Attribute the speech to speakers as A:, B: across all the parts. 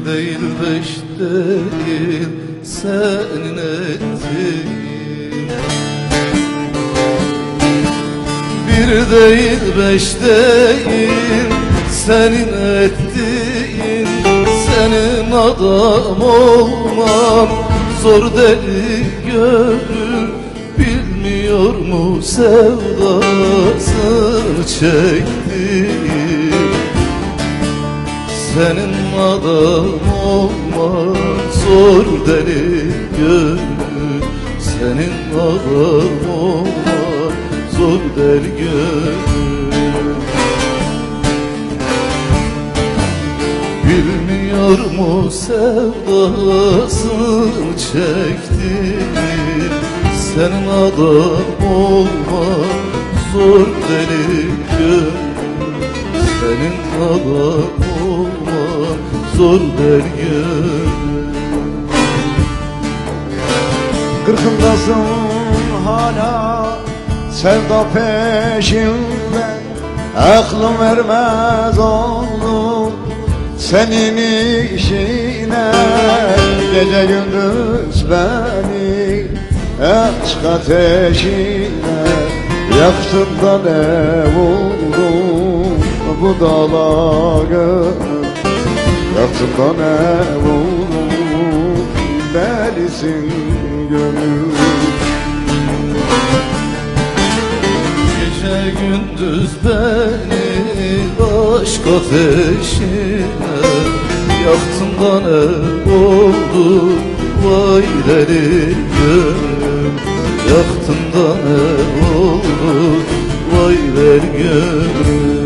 A: değil beş değil senin ettiğin. Bir değil beş değil senin ettiğin. Senin adam olman zor deli gönül, bilmiyor mu sevdasını çektiğin. Senin adam olman zor deli gönül, senin adam olman zor deli gönül. Bilmiyor mu sevdasını çektiğin. Senin adam olman zor deli gönül, senin adam olman zor deli gönül.
B: Kırkındasın hala sevda peşinde, aklım vermez oldum senin işine. Gece gündüz beni aşk ateşine yaktın da ne buldum bu dala gönül. Yaktın da ne buldum delisin gönül.
A: Gece gündüz beni aşk ateşine yaktın da ne oldu vay deli gönül. Yaktın da ne oldu vay deli gönül.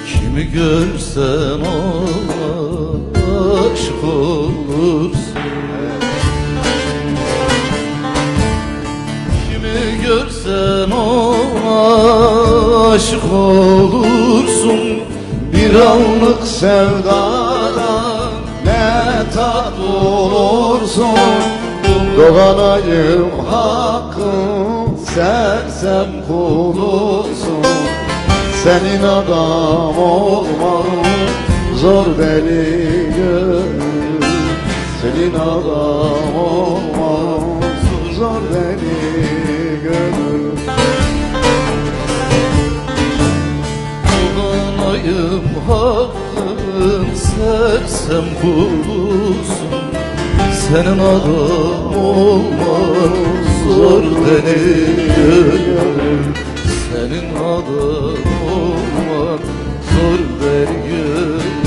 A: Kimi görsen ona aşık olursun. Kimi görsen ona aşık olursun.
B: Bir anlık sevdadan ne tat olursun. Doğanayım hakkın sersem kulusun. Senin adam olman zor deli gönül, senin adam olman zor deli gönül.
A: Kullanayım hakkın sersem kulusun. Senin adam olman zor deli gönül, senin adam olman zor deli gönül.